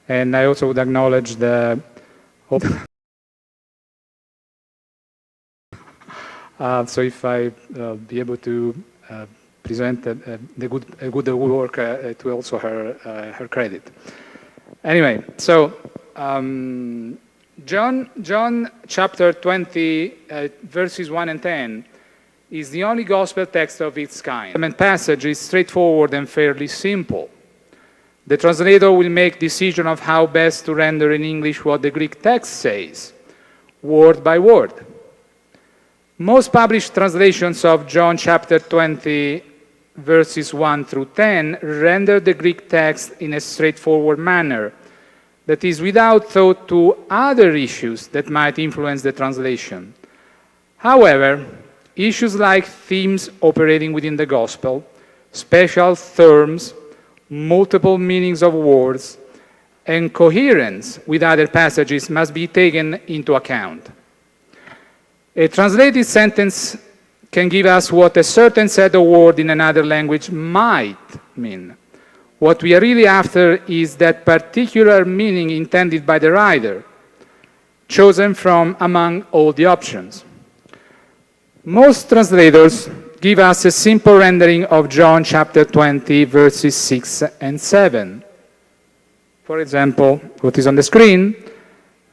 And I also would acknowledge the so if I be able to present the good work to also her credit. Anyway, so John chapter 20, verses 1 and 10 is the only gospel text of its kind. The passage is straightforward and fairly simple. The translator will make decision of how best to render in English what the Greek text says, word by word. Most published translations of John chapter 20, verses 1 through 10, render the Greek text in a straightforward manner, that is, without thought to other issues that might influence the translation. However, issues like themes operating within the gospel, special terms, multiple meanings of words, and coherence with other passages must be taken into account. A translated sentence can give us what a certain set of words in another language might mean. What we are really after is that particular meaning intended by the writer, chosen from among all the options. Most translators give us a simple rendering of John chapter 20, verses 6 and 7. For example, what is on the screen,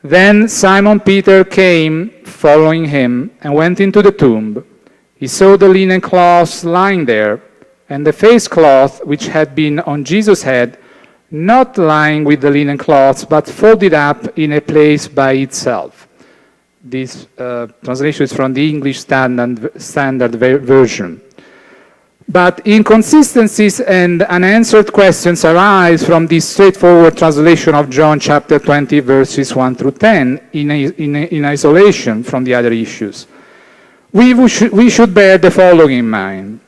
then Simon Peter came, following him, and went into the tomb. He saw the linen cloths lying there, and the face cloth which had been on Jesus' head, not lying with the linen cloths, but folded up in a place by itself. This translation is from the English Standard Version. But inconsistencies and unanswered questions arise from this straightforward translation of John chapter 20, verses 1 through 10, in isolation from the other issues. We should bear the following in mind.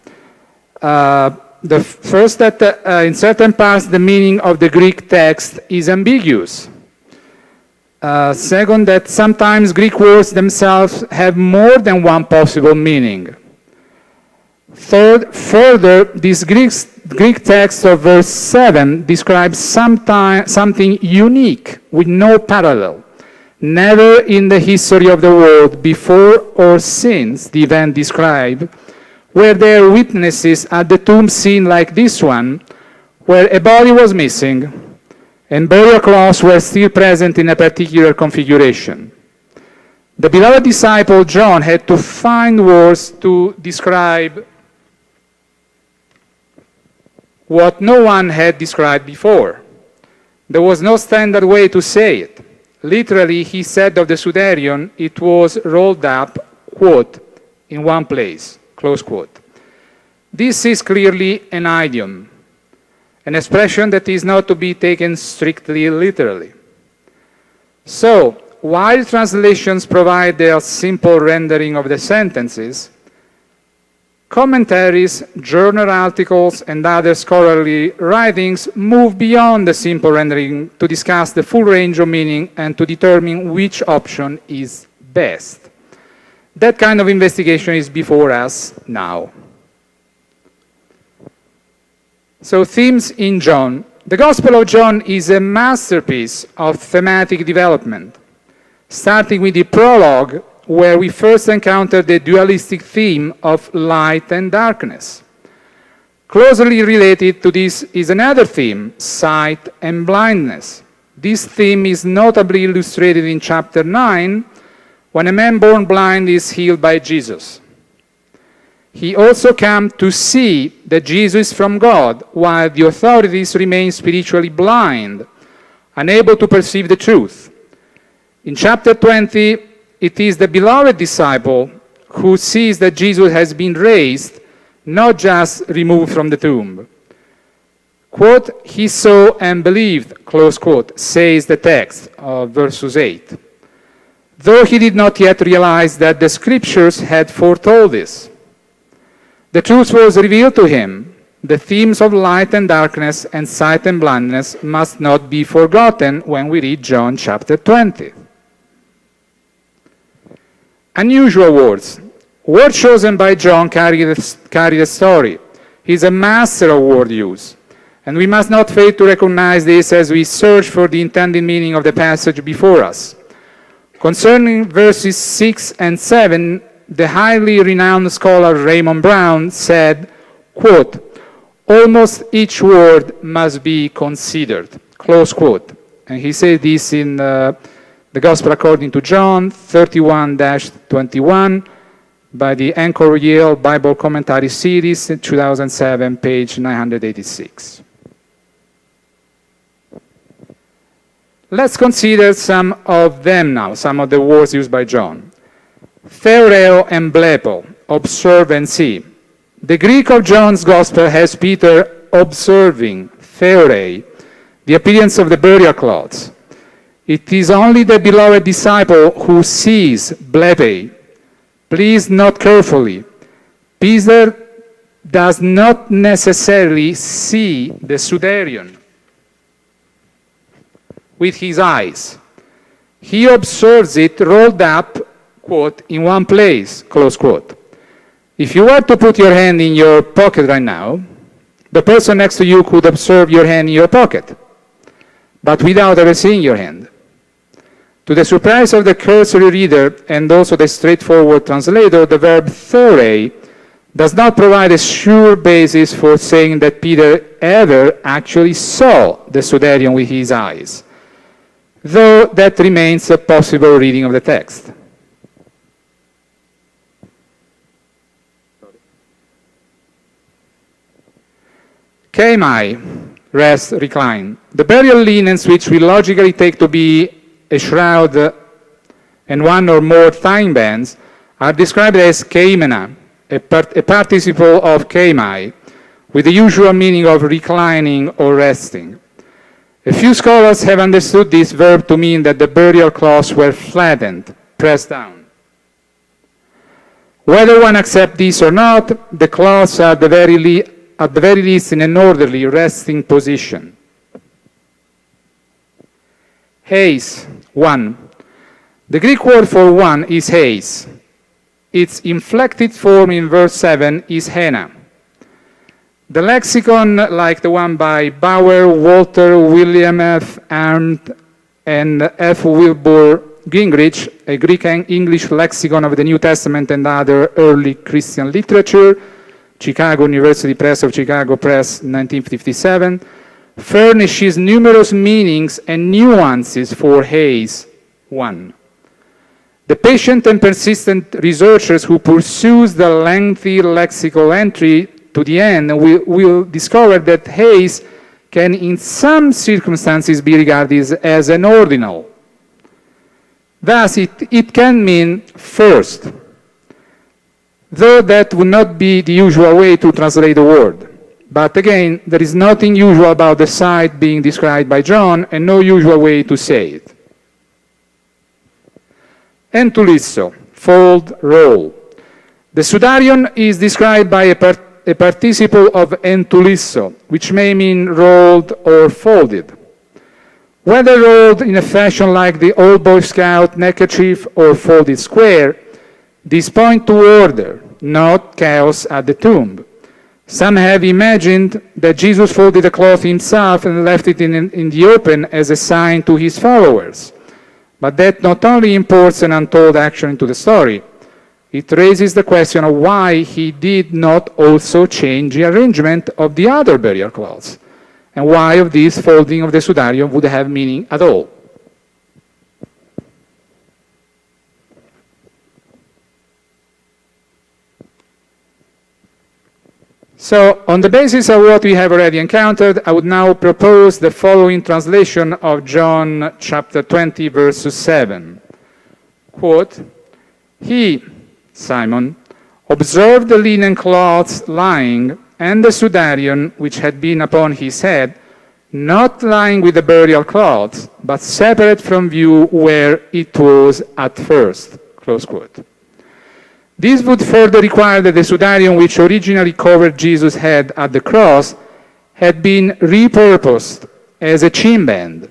The first, that in certain parts the meaning of the Greek text is ambiguous. Second, that sometimes Greek words themselves have more than one possible meaning. Third, further, this Greek text of verse 7 describes something unique with no parallel. Never in the history of the world, before or since the event described, were there witnesses at the tomb scene like this one, where a body was missing, and burial cloths were still present in a particular configuration. The beloved disciple John had to find words to describe what no one had described before. There was no standard way to say it. Literally, he said of the Sudarion, it was rolled up, quote, in one place, close quote. This is clearly an idiom, an expression that is not to be taken strictly literally. So, while translations provide their simple rendering of the sentences, commentaries, journal articles, and other scholarly writings move beyond the simple rendering to discuss the full range of meaning and to determine which option is best. That kind of investigation is before us now. So, themes in John. The Gospel of John is a masterpiece of thematic development, starting with the prologue, where we first encounter the dualistic theme of light and darkness. Closely related to this is another theme, sight and blindness. This theme is notably illustrated in chapter 9, when a man born blind is healed by Jesus. He also came to see that Jesus is from God, while the authorities remain spiritually blind, unable to perceive the truth. In chapter 20, it is the beloved disciple who sees that Jesus has been raised, not just removed from the tomb. Quote, he saw and believed, close quote, says the text of verses 8. Though he did not yet realize that the scriptures had foretold this. The truth was revealed to him. The themes of light and darkness and sight and blindness must not be forgotten when we read John chapter 20. Unusual words. Words chosen by John carry the story. He's a master of word use. And we must not fail to recognize this as we search for the intended meaning of the passage before us. Concerning verses 6 and 7, the highly renowned scholar Raymond Brown said, quote, almost each word must be considered, close quote. And he said this in the Gospel according to John 31-21 by the Anchor Yale Bible Commentary Series, 2007, page 986. Let's consider some of them now, some of the words used by John. Theoreo and blepo, observe and see. The Greek of John's Gospel has Peter observing, theorei, the appearance of the burial cloths. It is only the beloved disciple who sees, blepe. Please note carefully. Peter does not necessarily see the sudarion with his eyes. He observes it rolled up, quote, in one place, close quote. If you were to put your hand in your pocket right now, the person next to you could observe your hand in your pocket, but without ever seeing your hand. To the surprise of the cursory reader and also the straightforward translator, the verb theorei does not provide a sure basis for saying that Peter ever actually saw the sudarion with his eyes, though that remains a possible reading of the text. Kemai, rest, recline. The burial linens, which we logically take to be a shroud and one or more thigh bands, are described as keimena, a participle of kemai, with the usual meaning of reclining or resting. A few scholars have understood this verb to mean that the burial cloths were flattened, pressed down. Whether one accepts this or not, the cloths are at the very least in an orderly resting position. Heis, one. The Greek word for one is heis. Its inflected form in verse 7 is hena. The lexicon, like the one by Bauer, Walter, William F. Arndt, and F. Wilbur Gingrich, a Greek and English lexicon of the New Testament and other early Christian literature, Chicago University Press of Chicago Press, 1957, furnishes numerous meanings and nuances for heis, one. The patient and persistent researchers who pursues the lengthy lexical entry to the end will discover that heis can in some circumstances be regarded as an ordinal. Thus, it can mean first, though that would not be the usual way to translate the word. But again, there is nothing usual about the sight being described by John and no usual way to say it. Entulisso, fold, roll. The sudarion is described by a participle of entulisso, which may mean rolled or folded. Whether rolled in a fashion like the old Boy Scout neckerchief or folded square, these point to order, not chaos at the tomb. Some have imagined that Jesus folded the cloth himself and left it in the open as a sign to his followers. But that not only imports an untold action into the story, it raises the question of why he did not also change the arrangement of the other burial cloths, and why of this folding of the sudarion would have meaning at all. So, on the basis of what we have already encountered, I would now propose the following translation of John chapter 20, verse 7. Quote, he, Simon, observed the linen cloths lying, and the sudarion which had been upon his head, not lying with the burial cloths, but separate from view where it was at first. Close quote. This would further require that the sudarion which originally covered Jesus' head at the cross had been repurposed as a chin band,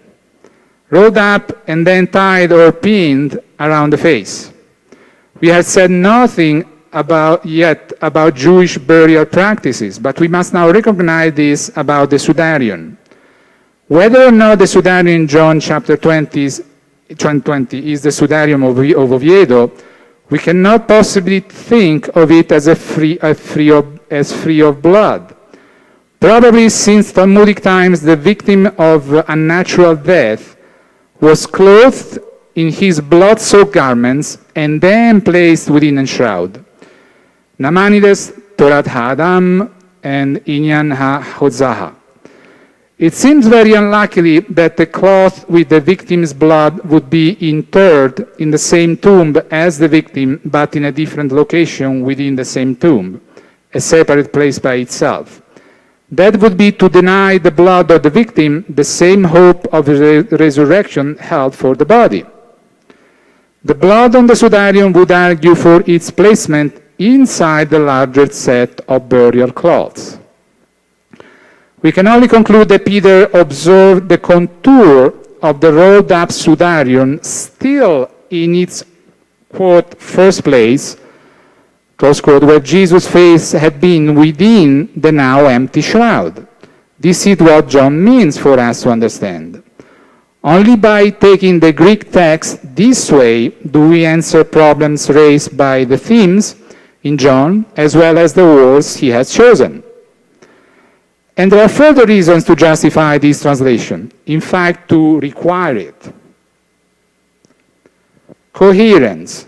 rolled up and then tied or pinned around the face. We had said nothing about Jewish burial practices, but we must now recognize this about the Sudarion. Whether or not the Sudarion in John chapter 20 is the Sudarium of Oviedo, we cannot possibly think of it as free of blood. Probably since Talmudic times, the victim of unnatural death was clothed in his blood-soaked garments and then placed within a shroud. Namanides Torat Ha'adam and Inyan HaHozaha. It seems very unlikely that the cloth with the victim's blood would be interred in the same tomb as the victim, but in a different location within the same tomb, a separate place by itself. That would be to deny the blood of the victim the same hope of resurrection held for the body. The blood on the Sudarium would argue for its placement inside the larger set of burial cloths. We can only conclude that Peter observed the contour of the rolled up Sudarion still in its, quote, first place, close quote, where Jesus' face had been within the now empty shroud. This is what John means for us to understand. Only by taking the Greek text this way do we answer problems raised by the themes in John, as well as the words he has chosen. And there are further reasons to justify this translation, in fact, to require it. Coherence.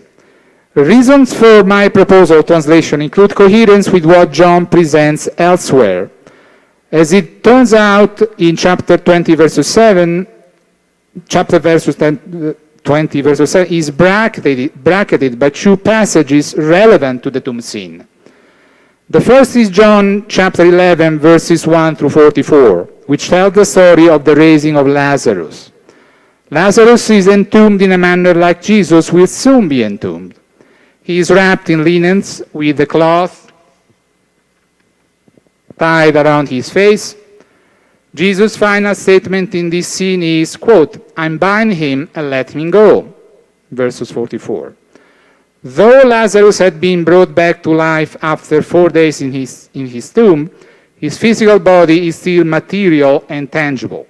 Reasons for my proposal translation include coherence with what John presents elsewhere. As it turns out, in chapter 20, verses 7, chapter verses 20, verses 7 is bracketed by two passages relevant to the tomb scene. The first is John chapter 11, verses 1 through 44, which tells the story of the raising of Lazarus. Lazarus is entombed in a manner like Jesus will soon be entombed. He is wrapped in linens with the cloth tied around his face. Jesus' final statement in this scene is, quote, "Unbind him and let him go," verses 44. Though Lazarus had been brought back to life after 4 days in his tomb, his physical body is still material and tangible.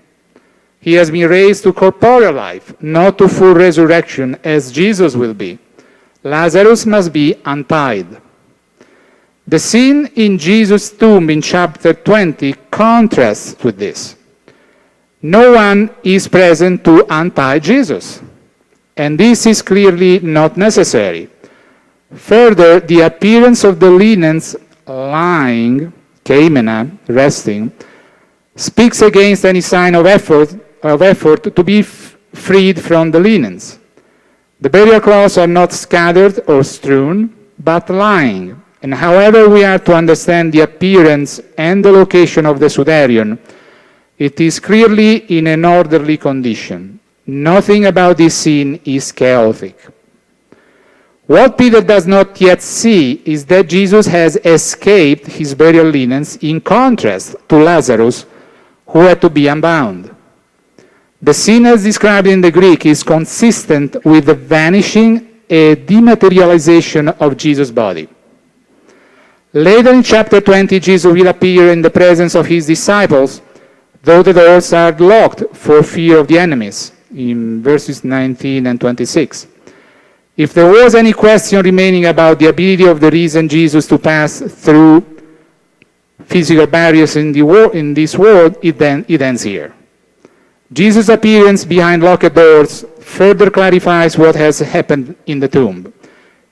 He has been raised to corporeal life, not to full resurrection as Jesus will be. Lazarus must be untied. The scene in Jesus' tomb in chapter 20 contrasts with this. No one is present to untie Jesus, and this is clearly not necessary. Further, the appearance of the linens lying, keimena, resting, speaks against any sign of effort to be freed from the linens. The burial cloths are not scattered or strewn, but lying. And however we are to understand the appearance and the location of the Sudarion, it is clearly in an orderly condition. Nothing about this scene is chaotic. What Peter does not yet see is that Jesus has escaped his burial linens in contrast to Lazarus, who had to be unbound. The scene as described in the Greek is consistent with the vanishing and dematerialization of Jesus' body. Later in chapter 20, Jesus will appear in the presence of his disciples, though the doors are locked for fear of the enemies, in verses 19 and 26. If there was any question remaining about the ability of the risen Jesus to pass through physical barriers in this world, it ends here. Jesus' appearance behind locked doors further clarifies what has happened in the tomb.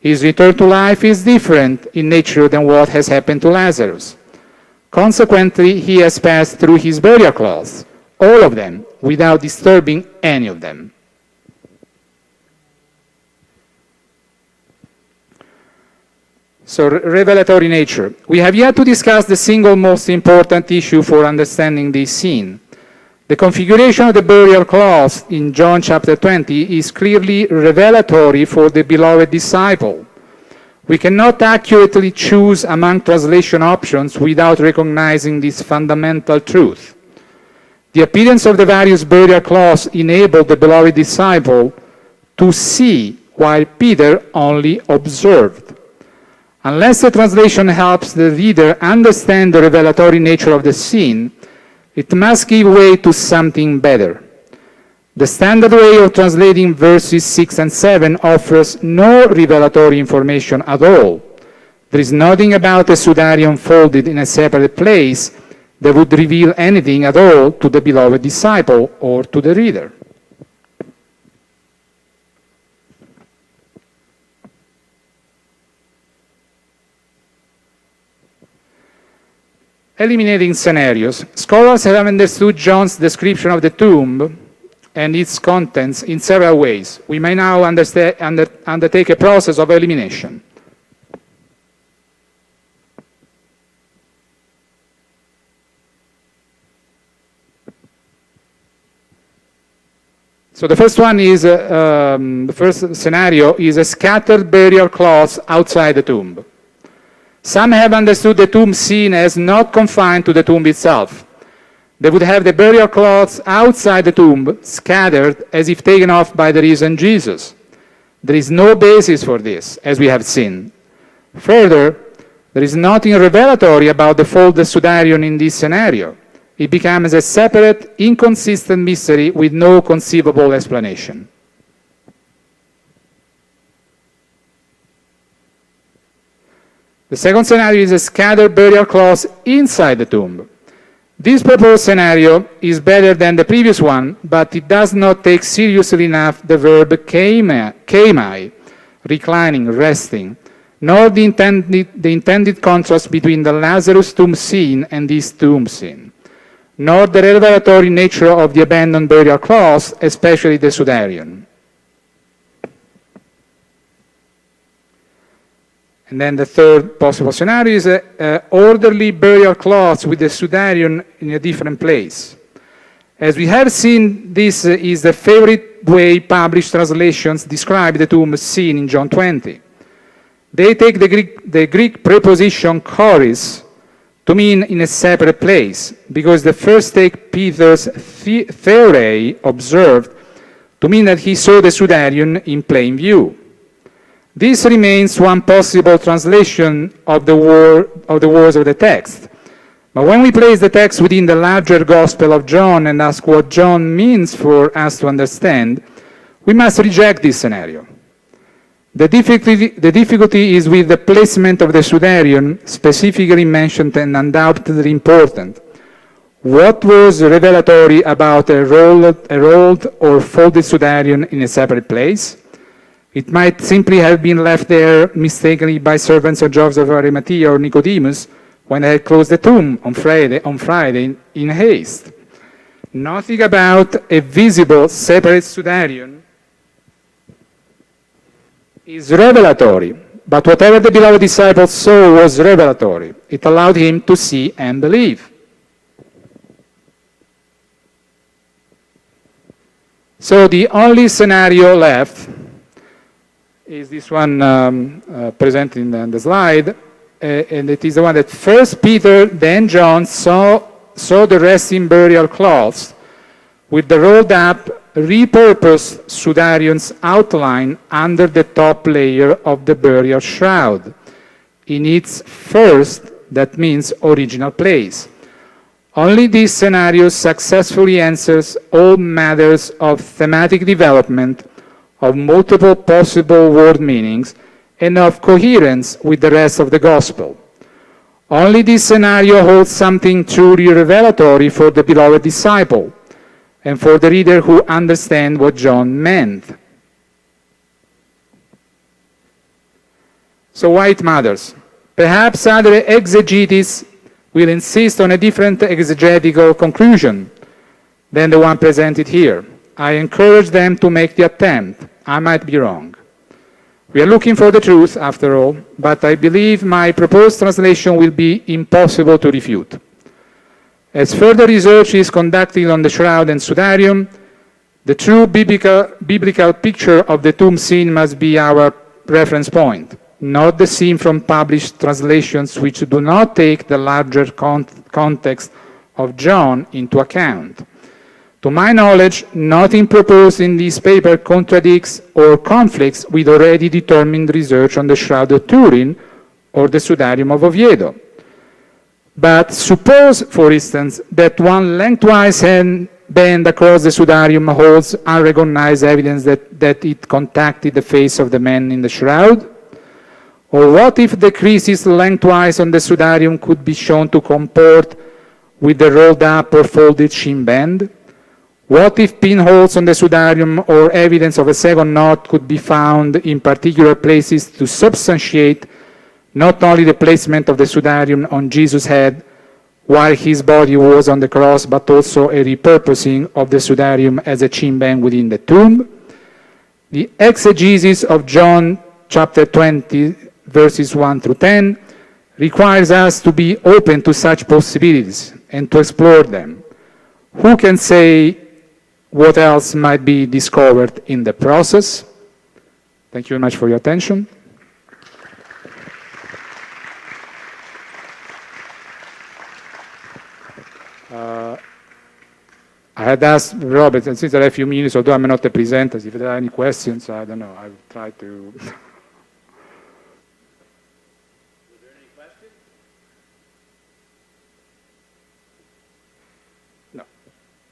His return to life is different in nature than what has happened to Lazarus. Consequently, he has passed through his burial cloths, all of them, without disturbing any of them. So, revelatory nature. We have yet to discuss the single most important issue for understanding this scene. The configuration of the burial cloths in John chapter 20 is clearly revelatory for the beloved disciple. We cannot accurately choose among translation options without recognizing this fundamental truth. The appearance of the various burial cloths enabled the beloved disciple to see while Peter only observed. Unless the translation helps the reader understand the revelatory nature of the scene, it must give way to something better. The standard way of translating verses 6 and 7 offers no revelatory information at all. There is nothing about a sudarium folded in a separate place that would reveal anything at all to the beloved disciple or to the reader. Eliminating scenarios. Scholars have understood John's description of the tomb and its contents in several ways. We may now undertake a process of elimination. So the first one is, the first scenario is a scattered burial cloths outside the tomb. Some have understood the tomb scene as not confined to the tomb itself. They would have the burial cloths outside the tomb, scattered as if taken off by the risen Jesus. There is no basis for this, as we have seen. Further, there is nothing revelatory about the folded sudarium in this scenario. It becomes a separate, inconsistent mystery with no conceivable explanation. The second scenario is a scattered burial cloths inside the tomb. This proposed scenario is better than the previous one, but it does not take seriously enough the verb kaimai, reclining, resting, nor the intended contrast between the Lazarus tomb scene and this tomb scene, nor the revelatory nature of the abandoned burial cloths, especially the sudarium. And then the third possible scenario is orderly burial cloths with the sudarium in a different place. As we have seen, this is the favorite way published translations describe the tomb scene in John 20. They take the Greek preposition choris to mean in a separate place, because the first take Peter's theorei observed to mean that he saw the sudarium in plain view. This remains one possible translation of the words of the text. But when we place the text within the larger Gospel of John and ask what John means for us to understand, we must reject this scenario. The difficulty is with the placement of the sudarium, specifically mentioned and undoubtedly important. What was revelatory about a rolled or folded sudarium in a separate place? It might simply have been left there mistakenly by servants of Joseph of Arimathea or Nicodemus when they had closed the tomb on Friday in haste. Nothing about a visible separate sudarium is revelatory, but whatever the beloved disciple saw was revelatory. It allowed him to see and believe. So the only scenario left is this one presented in the slide, and it is the one that first Peter, then John saw the resting burial cloths with the rolled up, repurposed sudarium's outline under the top layer of the burial shroud, in its first, that means original place. Only this scenario successfully answers all matters of thematic development, of multiple possible word meanings, and of coherence with the rest of the Gospel. Only this scenario holds something truly revelatory for the beloved disciple and for the reader who understands what John meant. So why it matters? Perhaps other exegetes will insist on a different exegetical conclusion than the one presented here. I encourage them to make the attempt. I might be wrong. We are looking for the truth, after all, but I believe my proposed translation will be impossible to refute. As further research is conducted on the shroud and sudarium, the true biblical picture of the tomb scene must be our reference point, not the scene from published translations which do not take the larger context of John into account. To my knowledge, nothing proposed in this paper contradicts or conflicts with already determined research on the Shroud of Turin or the Sudarium of Oviedo. But suppose, for instance, that one lengthwise band across the Sudarium holds unrecognized evidence that it contacted the face of the man in the shroud? Or what if the creases lengthwise on the Sudarium could be shown to comport with the rolled up or folded shin band? What if pinholes on the Sudarium or evidence of a second knot could be found in particular places to substantiate not only the placement of the Sudarium on Jesus' head while his body was on the cross, but also a repurposing of the Sudarium as a chin band within the tomb? The exegesis of John chapter 20, verses 1 through 10, requires us to be open to such possibilities and to explore them. Who can say what else might be discovered in the process? Thank you very much for your attention. I had asked Robert, and since I have a few minutes, although I'm not a presenter, if there are any questions, I don't know, I will try to... Was there any questions? No.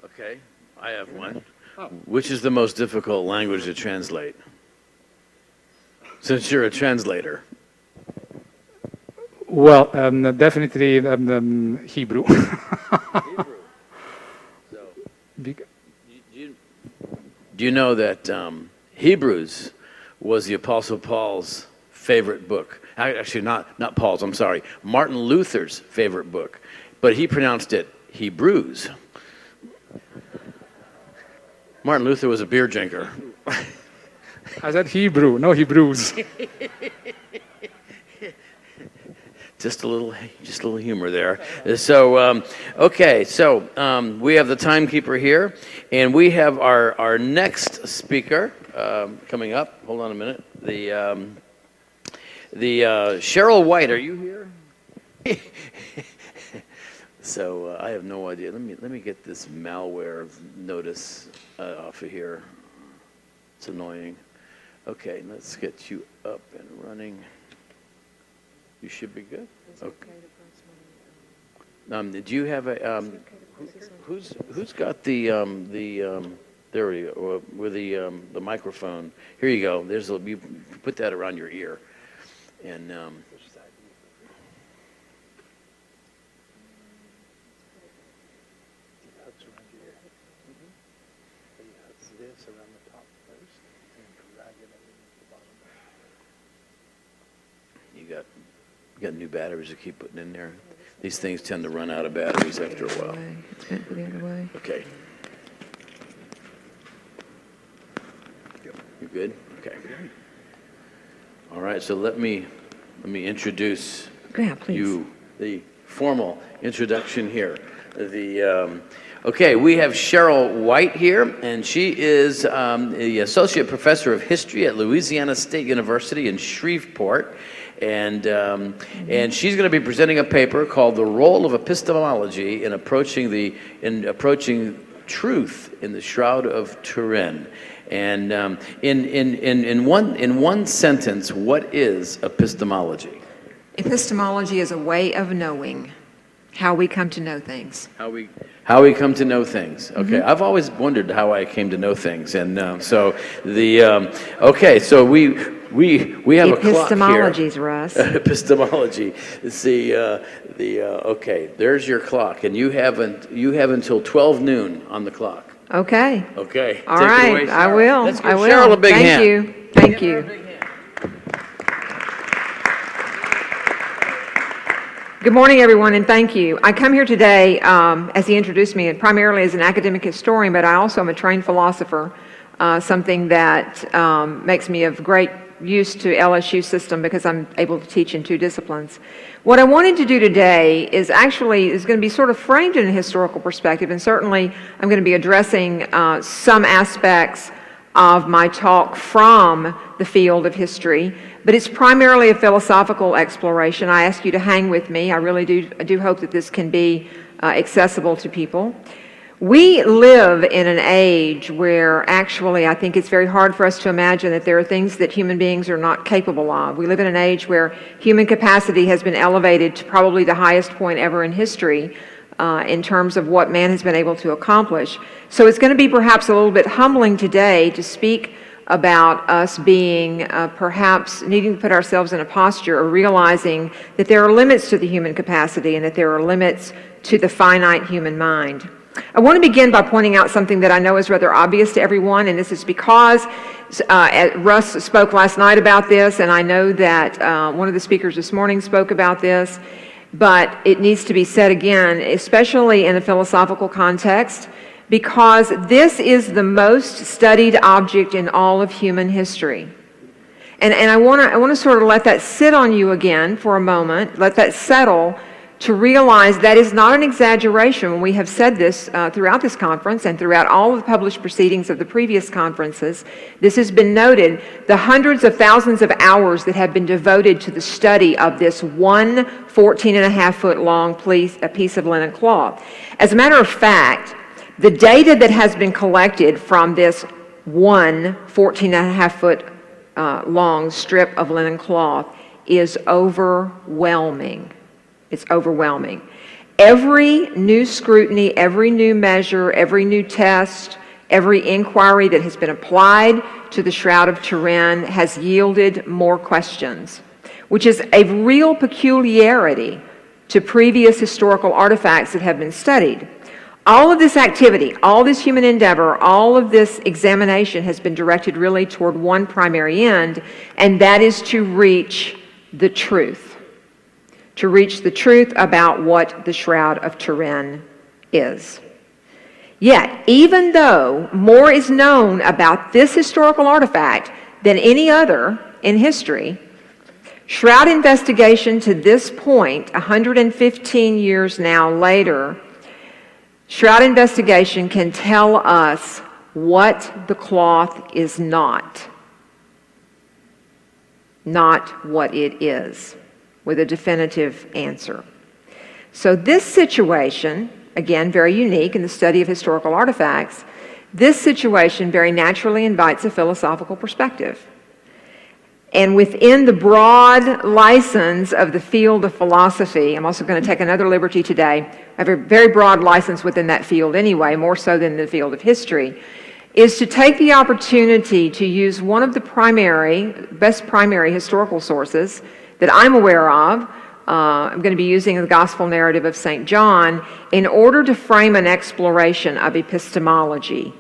Okay, I have one. Oh. Which is the most difficult language to translate? Since you're a translator. Well, definitely Hebrew. Hebrew. Do you know that Hebrews was the Apostle Paul's favorite book? Actually, not Paul's, I'm sorry. Martin Luther's favorite book. But he pronounced it Hebrews. Martin Luther was a beer drinker. I said Hebrew, no Hebrews. Just a little humor there. So, okay, so we have the timekeeper here, and we have our next speaker coming up. Hold on a minute. The Cheryl White, are you here? So I have no idea. Let me get this malware notice off of here. It's annoying. Okay, let's get you up and running. You should be good. Okay. Do you have a who's got the there we go with the microphone? Here you go. You put that around your ear, and you got new batteries to keep putting in there. These things tend to run out of batteries after a while. It's meant for the other way. Okay. You good? Okay. All right. So let me introduce you. The formal introduction here. Okay, we have Cheryl White here, and she is the Associate Professor of History at Louisiana State University in Shreveport. And she's going to be presenting a paper called "The Role of Epistemology in Approaching Truth in the Shroud of Turin." And in one sentence, what is epistemology? Epistemology is a way of knowing how we come to know things. How we come to know things. Okay, I've always wondered how I came to know things, and so okay, so we have a clock here. Epistemologies, Russ. Epistemology. See, okay, there's your clock, and you have until 12 noon on the clock. Okay. Okay. All right, away, I will. Let's give I will. Cheryl a big hand. Thank you. Good morning, everyone, and thank you. I come here today, as he introduced me, primarily as an academic historian, but I also am a trained philosopher, something that makes me of great use to LSU system because I'm able to teach in two disciplines. What I wanted to do today is going to be sort of framed in a historical perspective, and certainly I'm going to be addressing some aspects of my talk from the field of history, but it's primarily a philosophical exploration. I ask you to hang with me. I really do hope that this can be accessible to people. We live in an age where actually I think it's very hard for us to imagine that there are things that human beings are not capable of. We live in an age where human capacity has been elevated to probably the highest point ever in history in terms of what man has been able to accomplish. So it's going to be perhaps a little bit humbling today to speak about us being perhaps needing to put ourselves in a posture of realizing that there are limits to the human capacity and that there are limits to the finite human mind. I want to begin by pointing out something that I know is rather obvious to everyone, and this is because Russ spoke last night about this, and I know that one of the speakers this morning spoke about this, but it needs to be said again, especially in a philosophical context, because this is the most studied object in all of human history. And I want to sort of let that sit on you again for a moment, let that settle, to realize that is not an exaggeration. We have said this throughout this conference and throughout all of the published proceedings of the previous conferences. This has been noted, the hundreds of thousands of hours that have been devoted to the study of this one 14.5-foot long piece of linen cloth. As a matter of fact, the data that has been collected from this one 14.5-foot long strip of linen cloth is overwhelming. It's overwhelming. Every new scrutiny, every new measure, every new test, every inquiry that has been applied to the Shroud of Turin has yielded more questions, which is a real peculiarity to previous historical artifacts that have been studied. All of this activity, all this human endeavor, all of this examination has been directed really toward one primary end, and that is to reach the truth. To reach the truth about what the Shroud of Turin is. Yet, even though more is known about this historical artifact than any other in history, Shroud investigation to this point, 115 years now later, Shroud investigation can tell us what the cloth is not what it is, with a definitive answer. So this situation, again, very unique in the study of historical artifacts, this situation very naturally invites a philosophical perspective. And within the broad license of the field of philosophy, I'm also going to take another liberty today, I have a very broad license within that field anyway, more so than the field of history, is to take the opportunity to use one of the best primary historical sources that I'm aware of. I'm going to be using the gospel narrative of St. John in order to frame an exploration of epistemology.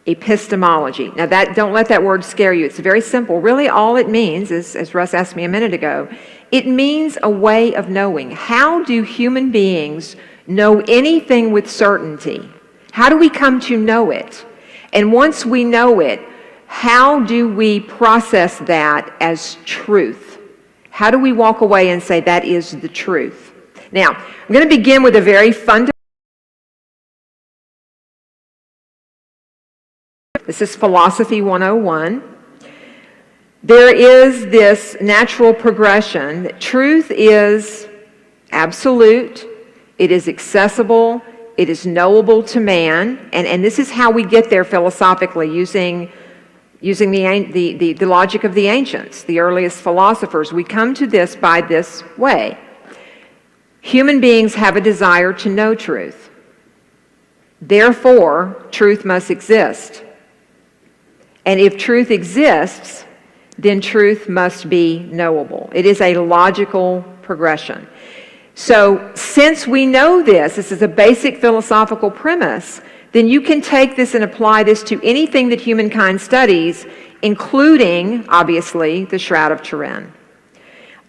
Epistemology. Now don't let that word scare you. It's very simple. Really all it means is, as Russ asked me a minute ago, it means a way of knowing. How do human beings know anything with certainty? How do we come to know it? And once we know it, how do we process that as truth? How do we walk away and say that is the truth? Now, I'm going to begin with a very fundamental. This is Philosophy 101. There is this natural progression that truth is absolute, it is accessible, it is knowable to man, and this is how we get there philosophically using the logic of the ancients, the earliest philosophers. We come to this by this way. Human beings have a desire to know truth. Therefore, truth must exist. And if truth exists, then truth must be knowable. It is a logical progression. So, since we know this is a basic philosophical premise, then you can take this and apply this to anything that humankind studies, including, obviously, the Shroud of Turin.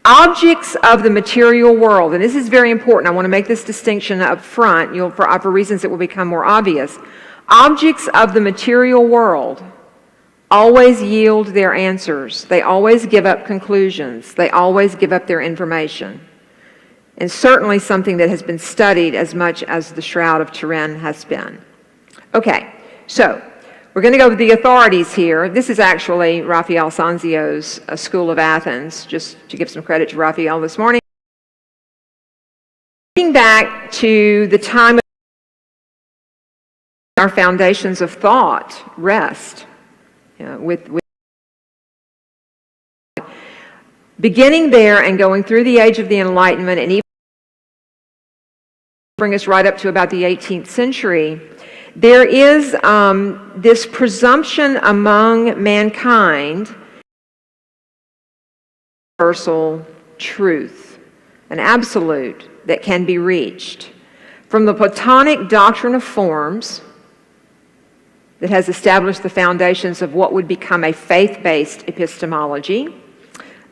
Objects of the material world, and this is very important. I want to make this distinction up front for reasons that will become more obvious. Objects of the material world always yield their answers. They always give up conclusions. They always give up their information. And certainly something that has been studied as much as the Shroud of Turin has been. Okay, so we're going to go with the authorities here. This is actually Raphael Sanzio's School of Athens, just to give some credit to Raphael this morning. Looking back to the time our foundations of thought rest. With beginning there and going through the age of the Enlightenment, and even bring us right up to about the 18th century, there is this presumption among mankind, universal truth, an absolute that can be reached. From the Platonic doctrine of forms that has established the foundations of what would become a faith-based epistemology,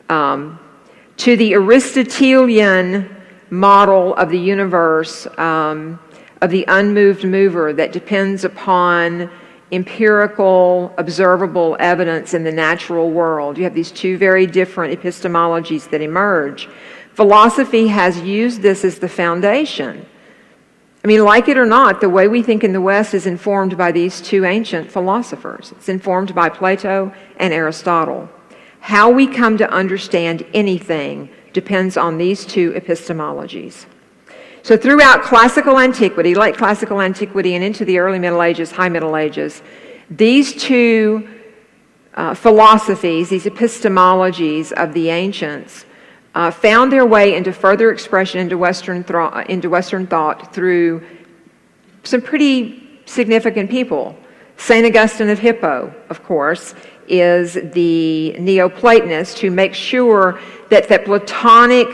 to the Aristotelian model of the universe, of the unmoved mover that depends upon empirical, observable evidence in the natural world. You have these two very different epistemologies that emerge. Philosophy has used this as the foundation. I mean, like it or not, the way we think in the West is informed by these two ancient philosophers. It's informed by Plato and Aristotle. How we come to understand anything depends on these two epistemologies. So throughout classical antiquity, late classical antiquity and into the early Middle Ages, high Middle Ages, these two philosophies, these epistemologies of the ancients, found their way into further expression into Western thought through some pretty significant people. St. Augustine of Hippo, of course, is the Neoplatonist who makes sure that the Platonic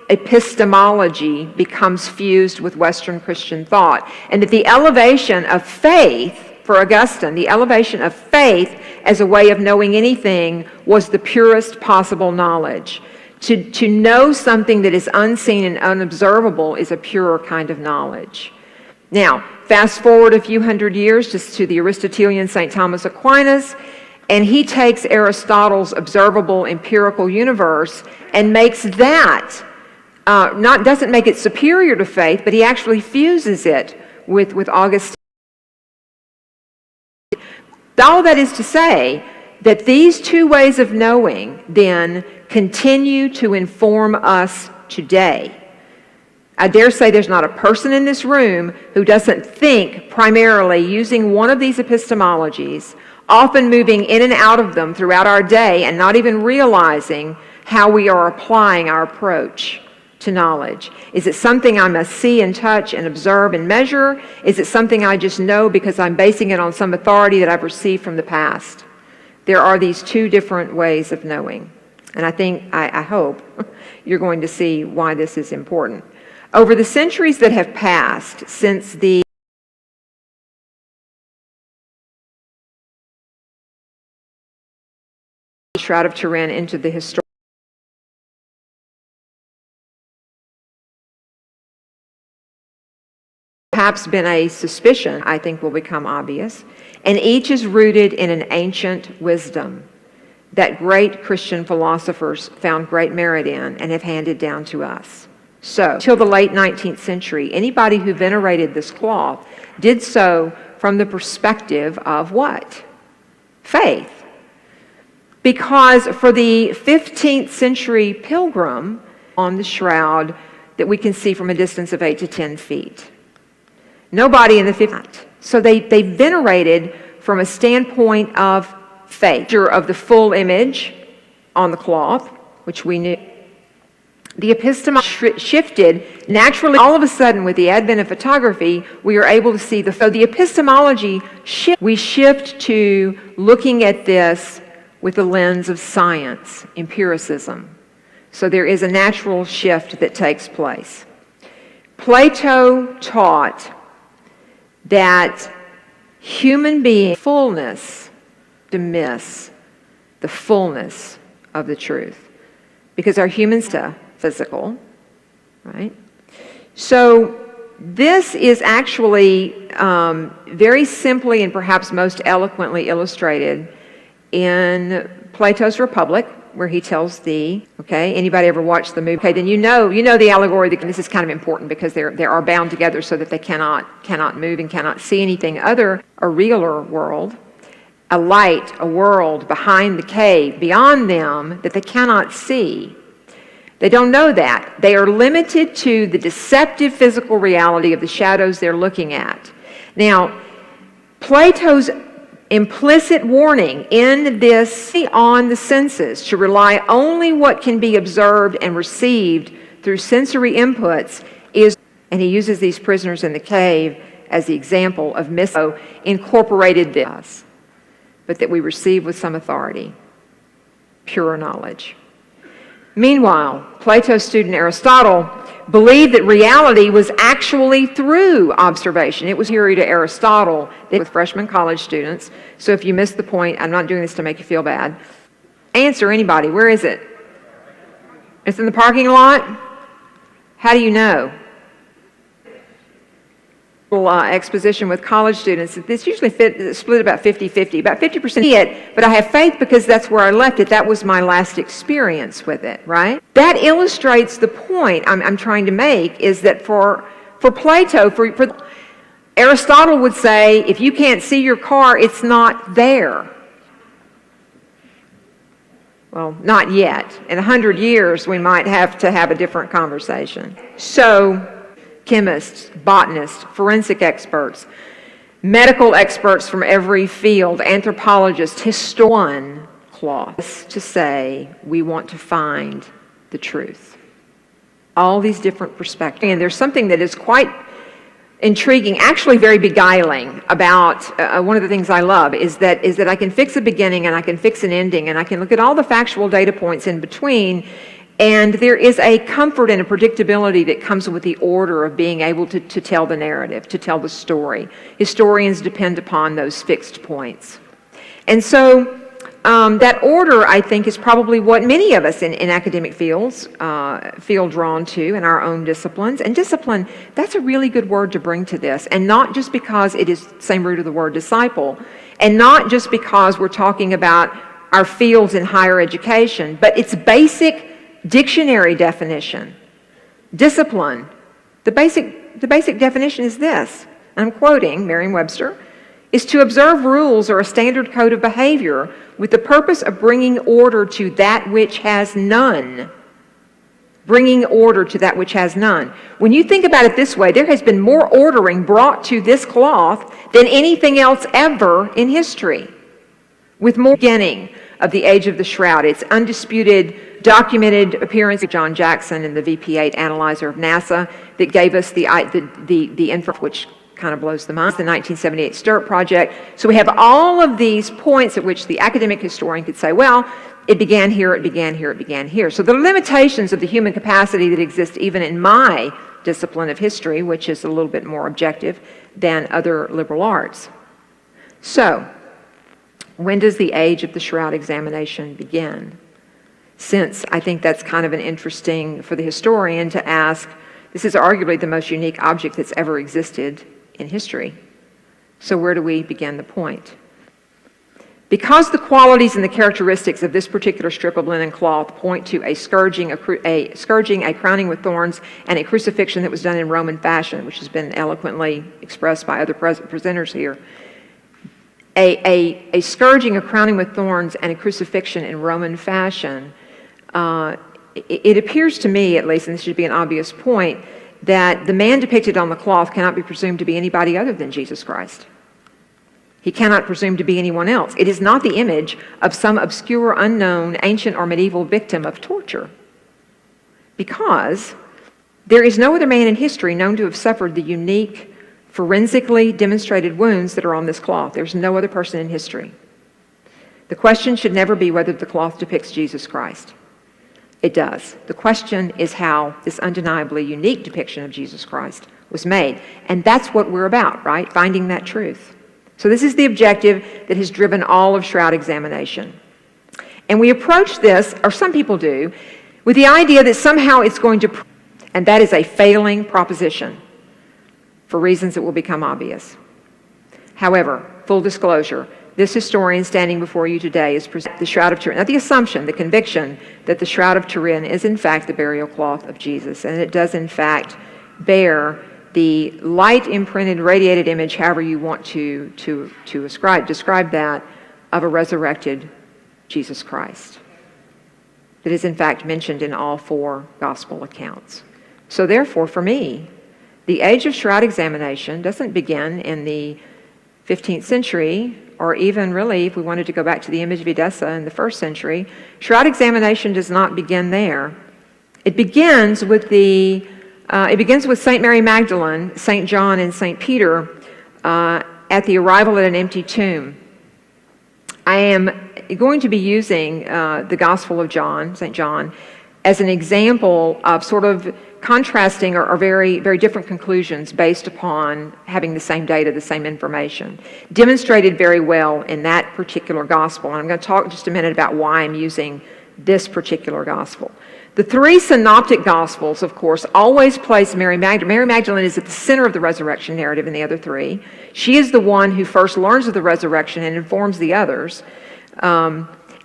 epistemology becomes fused with Western Christian thought, and that the elevation of faith, for Augustine, the elevation of faith as a way of knowing anything was the purest possible knowledge. To know something that is unseen and unobservable is a purer kind of knowledge. Now, fast forward a few hundred years just to the Aristotelian St. Thomas Aquinas, and he takes Aristotle's observable empirical universe and makes that, doesn't make it superior to faith, but he actually fuses it with Augustine. All that is to say that these two ways of knowing then continue to inform us today. I dare say there's not a person in this room who doesn't think primarily using one of these epistemologies, often moving in and out of them throughout our day and not even realizing how we are applying our approach to knowledge. Is it something I must see and touch and observe and measure? Is it something I just know because I'm basing it on some authority that I've received from the past? There are these two different ways of knowing. And I hope you're going to see why this is important. Over the centuries that have passed since the Shroud of Turin into the historical, perhaps been a suspicion, I think will become obvious, and each is rooted in an ancient wisdom that great Christian philosophers found great merit in and have handed down to us. So, till the late 19th century, anybody who venerated this cloth did so from the perspective of what? Faith. Because for the 15th century pilgrim on the shroud that we can see from a distance of 8 to 10 feet. Nobody in the 15th. So they venerated from a standpoint of faith, of the full image on the cloth, which we knew. The epistemology shifted naturally. All of a sudden, with the advent of photography, we are able to see so the epistemology we shift to looking at this with the lens of science, empiricism. So there is a natural shift that takes place. Plato taught that human being fullness to miss the fullness of the truth, because our humans are physical, right? So this is actually very simply and perhaps most eloquently illustrated in Plato's Republic, where he tells thee, okay, anybody ever watched the movie? Okay, then you know the allegory. This is kind of important because they are bound together so that they cannot move and cannot see anything other, a realer world, a light, a world behind the cave, beyond them that they cannot see. They don't know that. They are limited to the deceptive physical reality of the shadows they're looking at. Now, Plato's implicit warning in this on the senses to rely only what can be observed and received through sensory inputs is, and he uses these prisoners in the cave as the example of incorporated this, but that we receive with some authority, pure knowledge. Meanwhile, Plato's student Aristotle believed that reality was actually through observation. It was theory to Aristotle with freshman college students. So if you missed the point, I'm not doing this to make you feel bad. Answer, anybody. Where is it? It's in the parking lot? How do you know? Exposition with college students. This usually split about 50-50. About 50% it, but I have faith because that's where I left it. That was my last experience with it, right? That illustrates the point I'm trying to make, is that for Plato, for Aristotle would say, if you can't see your car, it's not there. Well, not yet. In 100 years, we might have to have a different conversation. So, chemists, botanists, forensic experts, medical experts from every field, anthropologists, historian cloths to say we want to find the truth. All these different perspectives. And there's something that is quite intriguing, actually very beguiling about one of the things I love is that I can fix a beginning and I can fix an ending and I can look at all the factual data points in between. And there is a comfort and a predictability that comes with the order of being able to tell the narrative, to tell the story. Historians depend upon those fixed points. And so that order, I think, is probably what many of us in academic fields feel drawn to in our own disciplines. And discipline, that's a really good word to bring to this. And not just because it is the same root of the word disciple, and not just because we're talking about our fields in higher education, but it's basic dictionary definition. Discipline, the basic definition is this, I'm quoting Merriam-Webster, is to observe rules or a standard code of behavior with the purpose of bringing order to that which has none. Bringing order to that which has none. When you think about it this way, there has been more ordering brought to this cloth than anything else ever in history. With more beginning of the age of the Shroud, its undisputed, documented appearance of John Jackson in the VP-8 analyzer of NASA that gave us the info, which kind of blows the mind, the 1978 STIRT project. So we have all of these points at which the academic historian could say, well, it began here, it began here, it began here. So the limitations of the human capacity that exist even in my discipline of history, which is a little bit more objective than other liberal arts. So, when does the age of the Shroud examination begin? Since I think that's kind of an interesting for the historian to ask, this is arguably the most unique object that's ever existed in history. So where do we begin the point? Because the qualities and the characteristics of this particular strip of linen cloth point to a scourging, a crowning with thorns, and a crucifixion that was done in Roman fashion, which has been eloquently expressed by other presenters here, a scourging, a crowning with thorns, and a crucifixion in Roman fashion, it appears to me, at least, and this should be an obvious point, that the man depicted on the cloth cannot be presumed to be anybody other than Jesus Christ. He cannot presume to be anyone else. It is not the image of some obscure, unknown, ancient or medieval victim of torture, because there is no other man in history known to have suffered the unique, forensically demonstrated wounds that are on this cloth. There's no other person in history. The question should never be whether the cloth depicts Jesus Christ. It does. The question is how this undeniably unique depiction of Jesus Christ was made. And that's what we're about, right? Finding that truth. So this is the objective that has driven all of Shroud examination. And we approach this, or some people do, with the idea that somehow it's going to, and that is a failing proposition for reasons that will become obvious. However, full disclosure, this historian standing before you today is presenting the Shroud of Turin, not the assumption, the conviction that the Shroud of Turin is in fact the burial cloth of Jesus, and it does in fact bear the light imprinted, radiated image, however you want to describe that, of a resurrected Jesus Christ that is in fact mentioned in all four gospel accounts. So therefore, for me, the age of Shroud examination doesn't begin in the 15th century, or even really if we wanted to go back to the image of Edessa in the 1st century, shroud examination does not begin there. It begins with St. Mary Magdalene, St. John, and St. Peter at the arrival at an empty tomb. I am going to be using the Gospel of John, St. John, as an example of sort of contrasting or very, very different conclusions based upon having the same data, the same information, demonstrated very well in that particular gospel. And I'm going to talk just a minute about why I'm using this particular gospel. The 3 synoptic gospels, of course, always place Mary Magdalene. Mary Magdalene is at the center of the resurrection narrative in the other 3. She is the one who first learns of the resurrection and informs the others.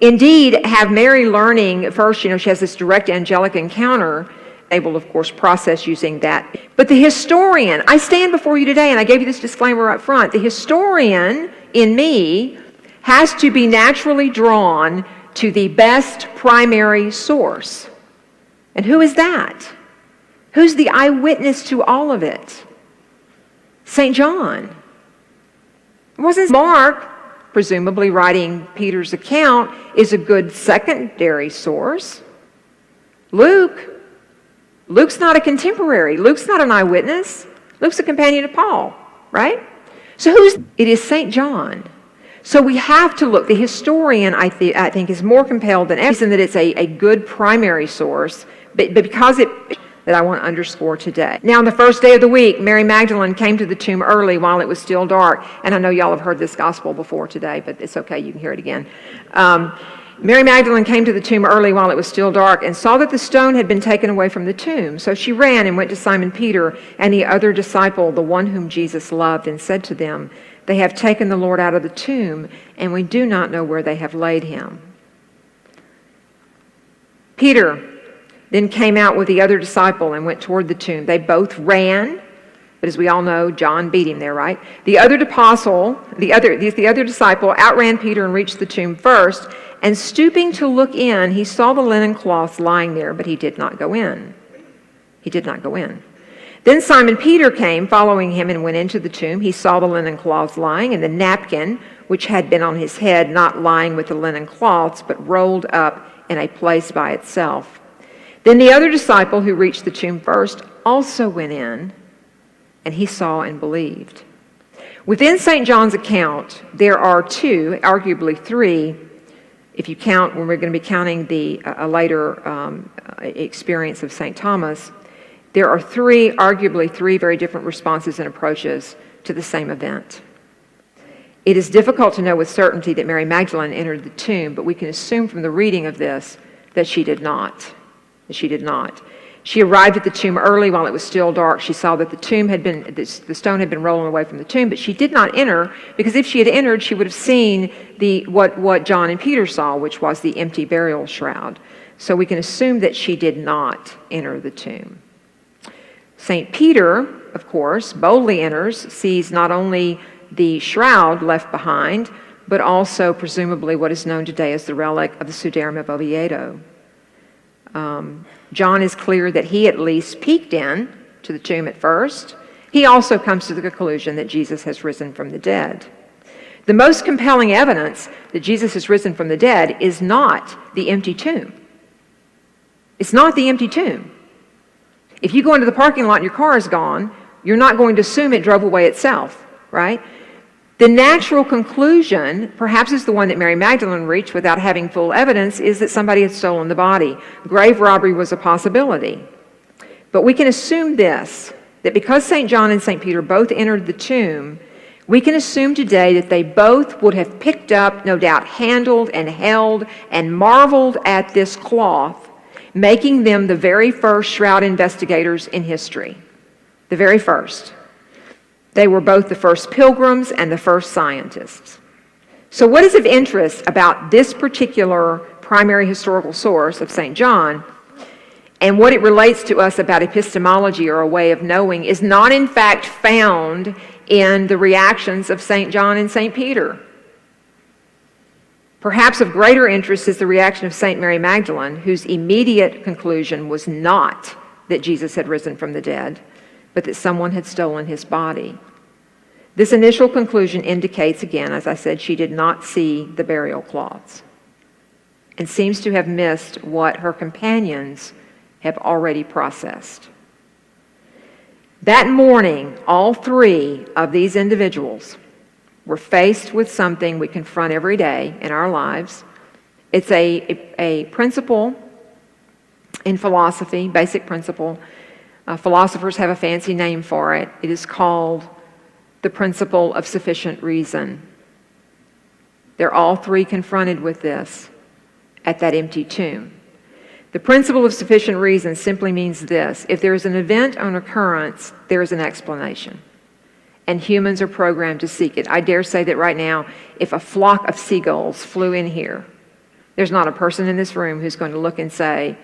Indeed, have Mary learning first, she has this direct angelic encounter, able, of course, process using that. But the historian, I stand before you today, and I gave you this disclaimer up front, the historian in me has to be naturally drawn to the best primary source. And who is that? Who's the eyewitness to all of it? St. John. It wasn't Mark, presumably writing Peter's account, is a good secondary source. Luke's not a contemporary. Luke's not an eyewitness. Luke's a companion of Paul, right? So it is St. John. So we have to look. The historian, I think, is more compelled than ever, reason that it's a good primary source, but because that I want to underscore today. Now, on the first day of the week, Mary Magdalene came to the tomb early while it was still dark. And I know y'all have heard this gospel before today, but it's okay, you can hear it again. Mary Magdalene came to the tomb early while it was still dark and saw that the stone had been taken away from the tomb. So she ran and went to Simon Peter and the other disciple, the one whom Jesus loved, and said to them, "They have taken the Lord out of the tomb, and we do not know where they have laid him." Peter then came out with the other disciple and went toward the tomb. They both ran, but as we all know, John beat him there, right? The other disciple outran Peter and reached the tomb first, and stooping to look in, he saw the linen cloths lying there, but he did not go in. He did not go in. Then Simon Peter came, following him, and went into the tomb. He saw the linen cloths lying, and the napkin, which had been on his head, not lying with the linen cloths, but rolled up in a place by itself. Then the other disciple who reached the tomb first also went in, and he saw and believed. Within St. John's account, there are 2, arguably 3, if you count, when we're going to be counting a later experience of St. Thomas, there are arguably three very different responses and approaches to the same event. It is difficult to know with certainty that Mary Magdalene entered the tomb, but we can assume from the reading of this that she did not. She arrived at the tomb early while it was still dark. She saw that the stone had been rolling away from the tomb, but she did not enter, because if she had entered, she would have seen what John and Peter saw, which was the empty burial shroud. So we can assume that she did not enter the tomb. St. Peter, of course, boldly enters, sees not only the shroud left behind, but also presumably what is known today as the relic of the Sudarum of Oviedo. John is clear that he at least peeked in to the tomb at first. He also comes to the conclusion that Jesus has risen from the dead. The most compelling evidence that Jesus has risen from the dead is not the empty tomb. It's not the empty tomb. If you go into the parking lot and your car is gone, you're not going to assume it drove away itself, right? The natural conclusion, perhaps is the one that Mary Magdalene reached without having full evidence, is that somebody had stolen the body. Grave robbery was a possibility. But we can assume this, that because St. John and St. Peter both entered the tomb, we can assume today that they both would have picked up, no doubt handled and held and marveled at this cloth, making them the very first shroud investigators in history. The very first. They were both the first pilgrims and the first scientists. So what is of interest about this particular primary historical source of St. John, and what it relates to us about epistemology or a way of knowing, is not in fact found in the reactions of St. John and St. Peter. Perhaps of greater interest is the reaction of St. Mary Magdalene, whose immediate conclusion was not that Jesus had risen from the dead, but that someone had stolen his body. This initial conclusion indicates, again, as I said, she did not see the burial cloths and seems to have missed what her companions have already processed. That morning, all three of these individuals were faced with something we confront every day in our lives. It's a principle in philosophy, basic principle. Philosophers have a fancy name for it. It is called the principle of sufficient reason. They're all three confronted with this at that empty tomb. The principle of sufficient reason simply means this: if there is an event or an occurrence, there is an explanation. And humans are programmed to seek it. I dare say that right now, if a flock of seagulls flew in here, there's not a person in this room who's going to look and say,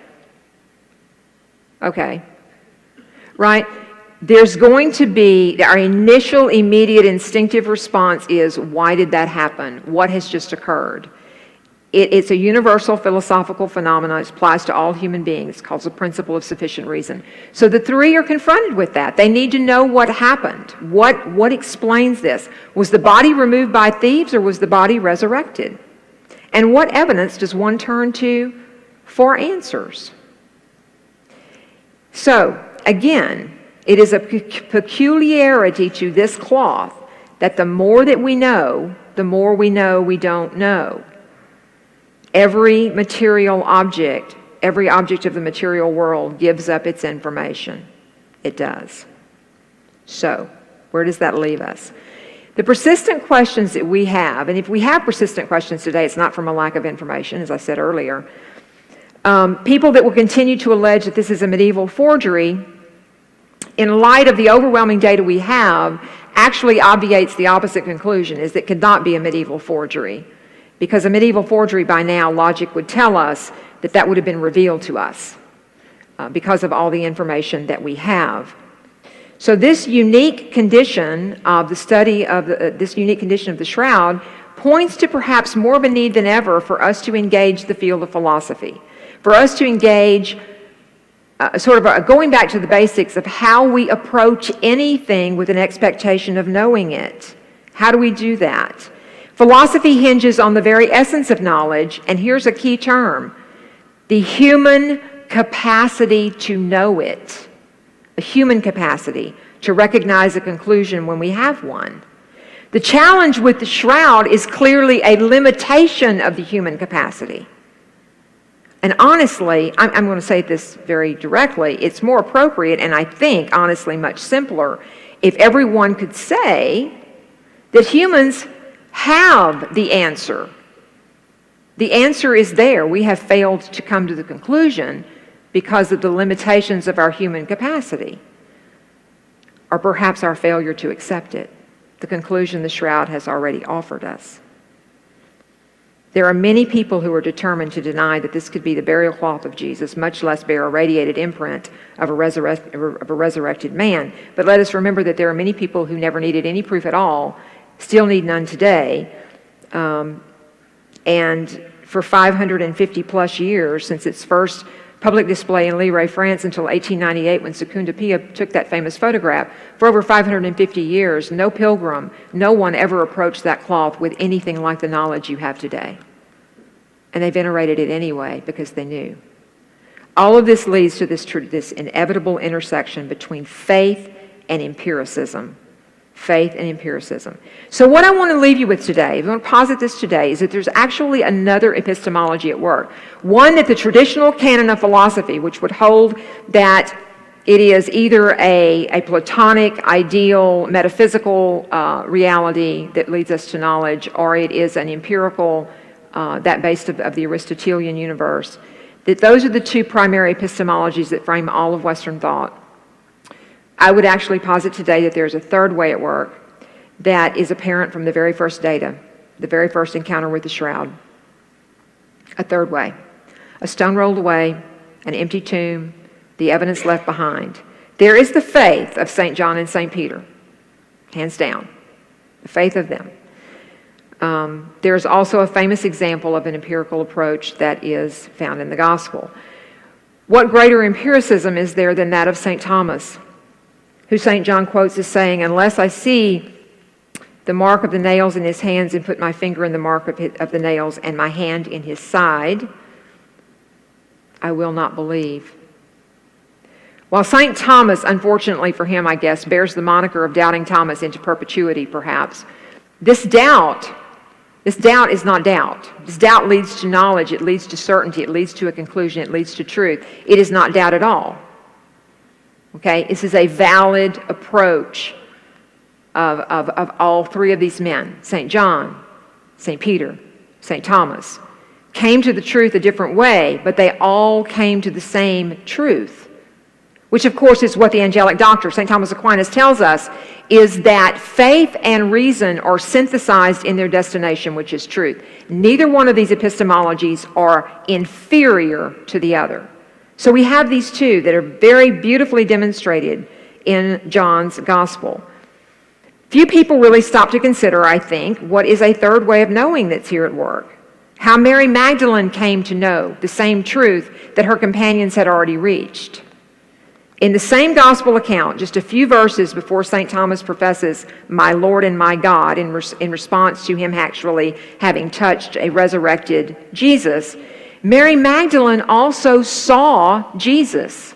okay, right? There's going to be, our initial immediate instinctive response is, why did that happen? What has just occurred? It's a universal philosophical phenomenon. It applies to all human beings. It's called the principle of sufficient reason. So the three are confronted with that. They need to know what happened. What explains this? Was the body removed by thieves, or was the body resurrected? And what evidence does one turn to for answers? So, again, it is a peculiarity to this cloth that the more that we know, the more we know we don't know. Every material object, every object of the material world gives up its information. It does. So, where does that leave us? The persistent questions that we have, and if we have persistent questions today, it's not from a lack of information, as I said earlier. People that will continue to allege that this is a medieval forgery, in light of the overwhelming data we have, actually obviates the opposite conclusion, is that it could not be a medieval forgery. Because a medieval forgery, by now, logic would tell us that that would have been revealed to us because of all the information that we have. So this unique condition of the study of this unique condition of the shroud points to perhaps more of a need than ever for us to engage the field of philosophy, for us to engage going back to the basics of how we approach anything with an expectation of knowing it. How do we do that? Philosophy hinges on the very essence of knowledge, and here's a key term: the human capacity to know it. A human capacity to recognize a conclusion when we have one. The challenge with the shroud is clearly a limitation of the human capacity. And honestly, I'm going to say this very directly, it's more appropriate, and I think, honestly, much simpler, if everyone could say that humans have the answer. The answer is there. We have failed to come to the conclusion because of the limitations of our human capacity, or perhaps our failure to accept it, the conclusion the shroud has already offered us. There are many people who are determined to deny that this could be the burial cloth of Jesus, much less bear a radiated imprint of a resurrected man. But let us remember that there are many people who never needed any proof at all, still need none today, and for 550 plus years, since its first public display in Lille, France, until 1898, when Secunda Pia took that famous photograph, for over 550 years, no pilgrim, no one ever approached that cloth with anything like the knowledge you have today. And they venerated it anyway because they knew. All of this leads to this inevitable intersection between faith and empiricism. Faith and empiricism. So what I want to leave you with today, if I want to posit this today, is that there's actually another epistemology at work. One that the traditional canon of philosophy, which would hold that it is either a Platonic, ideal, metaphysical reality that leads us to knowledge, or it is an empirical, that based of the Aristotelian universe, that those are the two primary epistemologies that frame all of Western thought. I would actually posit today that there's a third way at work that is apparent from the very first data, the very first encounter with the shroud. A third way. A stone rolled away, an empty tomb, the evidence left behind. There is the faith of St. John and St. Peter, hands down, the faith of them. There is also a famous example of an empirical approach that is found in the gospel. What greater empiricism is there than that of St. Thomas, who St. John quotes as saying, "Unless I see the mark of the nails in his hands and put my finger in the mark of the nails and my hand in his side, I will not believe. While St. Thomas, unfortunately for him, I guess, bears the moniker of Doubting Thomas into perpetuity, perhaps, this doubt is not doubt. This doubt leads to knowledge, it leads to certainty, it leads to a conclusion, it leads to truth. It is not doubt at all. Okay, this is a valid approach of all three of these men. St. John, St. Peter, St. Thomas came to the truth a different way, but they all came to the same truth, which of course is what the angelic doctor, St. Thomas Aquinas, tells us, is that faith and reason are synthesized in their destination, which is truth. Neither one of these epistemologies are inferior to the other. So we have these two that are very beautifully demonstrated in John's gospel. Few people really stop to consider, I think, what is a third way of knowing that's here at work. How Mary Magdalene came to know the same truth that her companions had already reached. In the same gospel account, just a few verses before St. Thomas professes, "My Lord and my God," in response to him actually having touched a resurrected Jesus, Mary Magdalene also saw Jesus.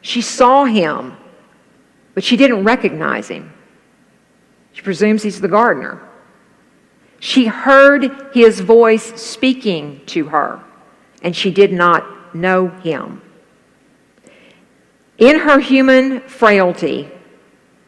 She saw him, but she didn't recognize him. She presumes he's the gardener. She heard his voice speaking to her, and she did not know him. In her human frailty,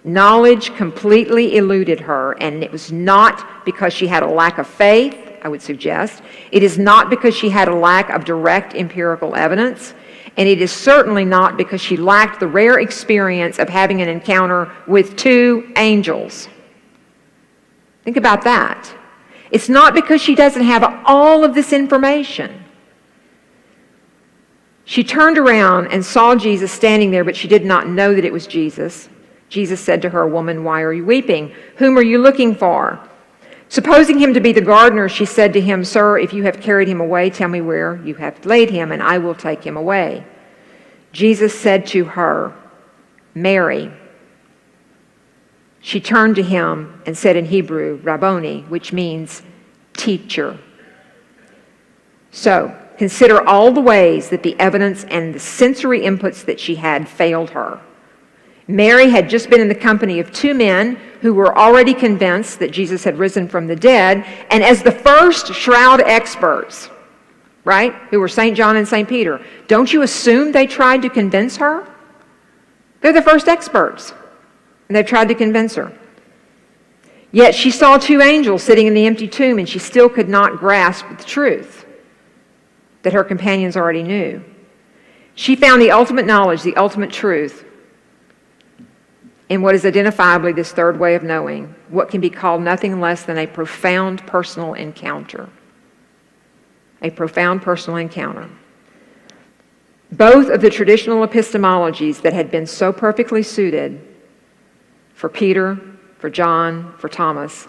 knowledge completely eluded her, and it was not because she had a lack of faith, I would suggest. It is not because she had a lack of direct empirical evidence, and it is certainly not because she lacked the rare experience of having an encounter with two angels. Think about that. It's not because she doesn't have all of this information. She turned around and saw Jesus standing there, but she did not know that it was Jesus. Jesus said to her, "Woman, why are you weeping? Whom are you looking for?" Supposing him to be the gardener, she said to him, "Sir, if you have carried him away, tell me where you have laid him, and I will take him away." Jesus said to her, "Mary." She turned to him and said in Hebrew, "Rabboni," which means teacher. So, consider all the ways that the evidence and the sensory inputs that she had failed her. Mary had just been in the company of two men who were already convinced that Jesus had risen from the dead, and as the first shroud experts, right, who were St. John and St. Peter, don't you assume they tried to convince her? They're the first experts, and they've tried to convince her. Yet she saw two angels sitting in the empty tomb, and she still could not grasp the truth that her companions already knew. She found the ultimate knowledge, the ultimate truth, in what is identifiably this third way of knowing, what can be called nothing less than a profound personal encounter. A profound personal encounter. Both of the traditional epistemologies that had been so perfectly suited for Peter, for John, for Thomas,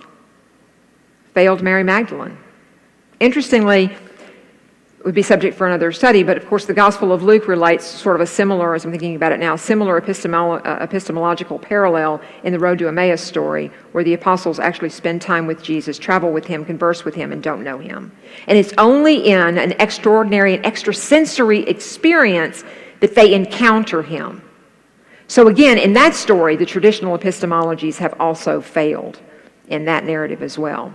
failed Mary Magdalene. Interestingly, would be subject for another study, but of course the Gospel of Luke relates sort of a similar, as I'm thinking about it now, similar epistemological parallel in the Road to Emmaus story, where the apostles actually spend time with Jesus, travel with him, converse with him, and don't know him. And it's only in an extraordinary and extrasensory experience that they encounter him. So again, in that story, the traditional epistemologies have also failed in that narrative as well.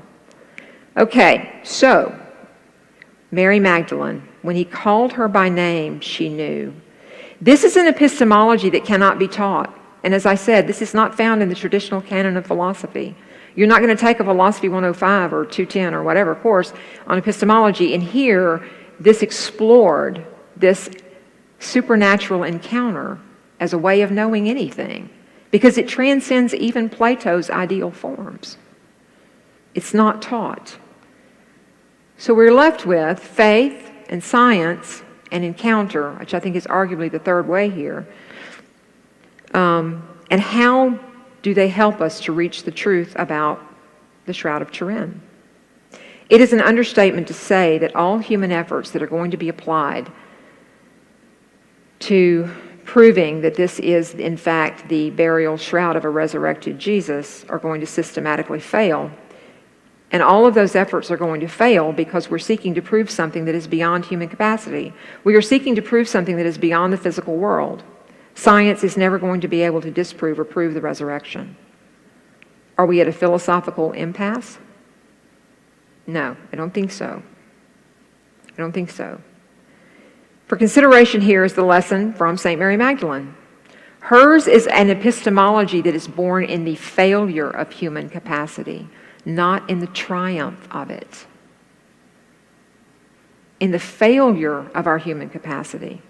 Okay, so Mary Magdalene, when he called her by name, she knew. This is an epistemology that cannot be taught. And as I said, this is not found in the traditional canon of philosophy. You're not going to take a Philosophy 105 or 210 or whatever course on epistemology and hear this explored, this supernatural encounter as a way of knowing anything, because it transcends even Plato's ideal forms. It's not taught. So we're left with faith and science and encounter, which I think is arguably the third way here. And how do they help us to reach the truth about the Shroud of Turin? It is an understatement to say that all human efforts that are going to be applied to proving that this is, in fact, the burial shroud of a resurrected Jesus are going to systematically fail. And all of those efforts are going to fail because we're seeking to prove something that is beyond human capacity. We are seeking to prove something that is beyond the physical world. Science is never going to be able to disprove or prove the resurrection. Are we at a philosophical impasse? No, I don't think so. I don't think so. For consideration here is the lesson from St. Mary Magdalene. Hers is an epistemology that is born in the failure of human capacity, not in the triumph of it. In the failure of our human capacity.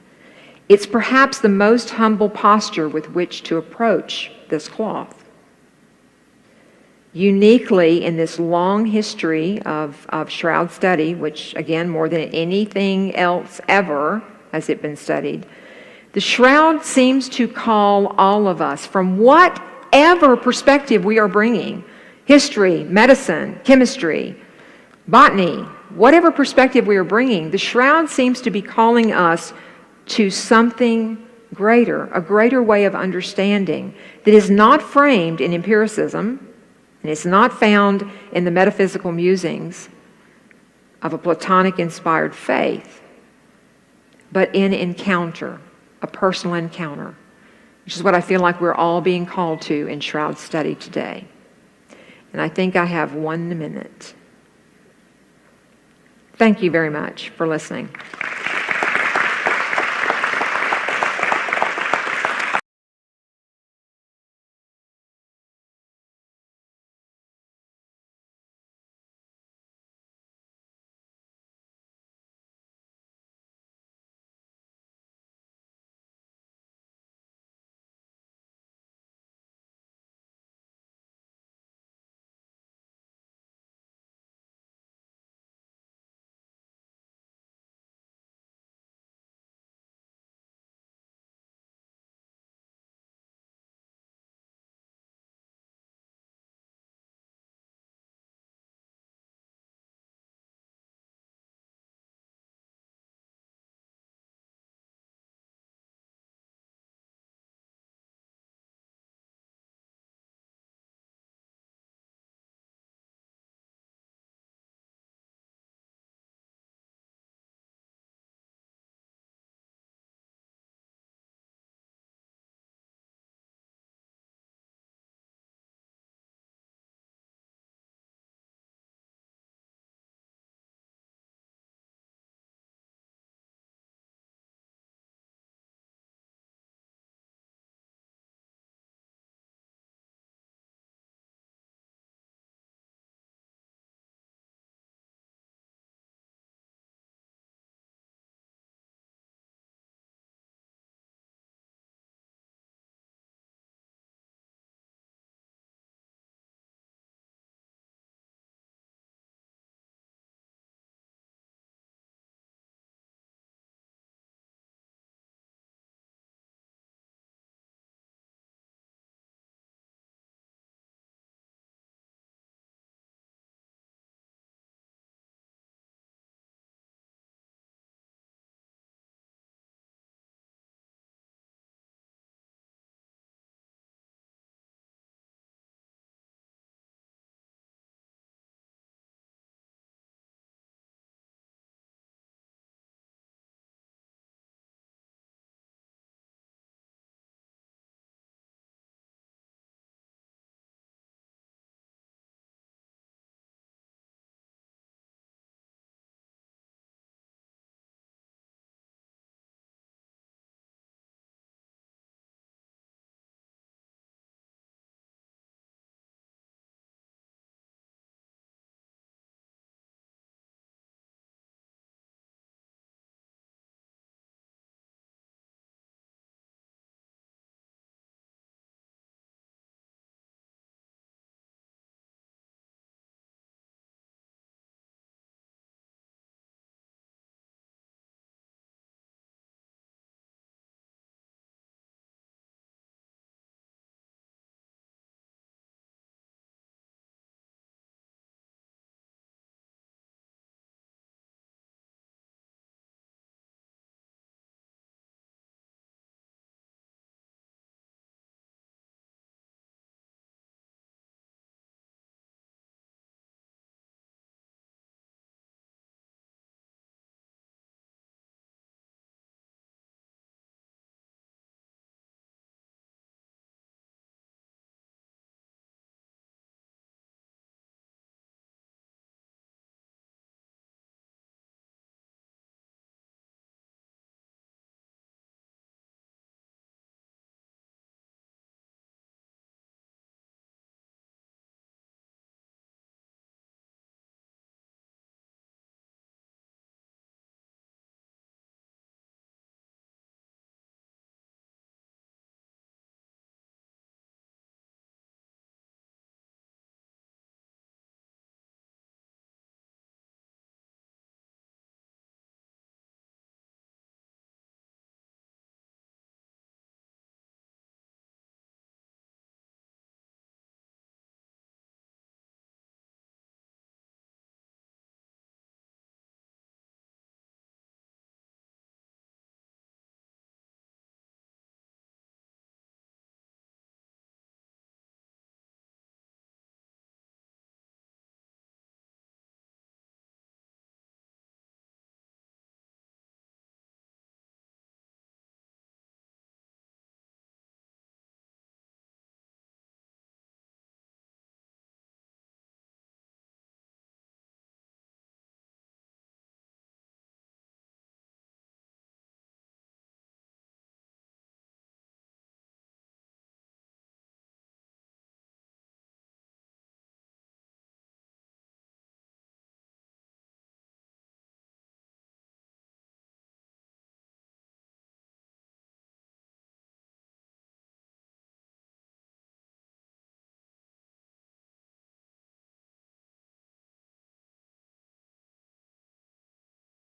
It's perhaps the most humble posture with which to approach this cloth. Uniquely in this long history of Shroud study, which again, more than anything else ever has it been studied, the Shroud seems to call all of us, from whatever perspective we are bringing, history, medicine, chemistry, botany, whatever perspective we are bringing, the Shroud seems to be calling us to something greater, a greater way of understanding that is not framed in empiricism, and it's not found in the metaphysical musings of a Platonic-inspired faith, but in encounter, a personal encounter, which is what I feel like we're all being called to in Shroud study today. And I think I have 1 minute. Thank you very much for listening.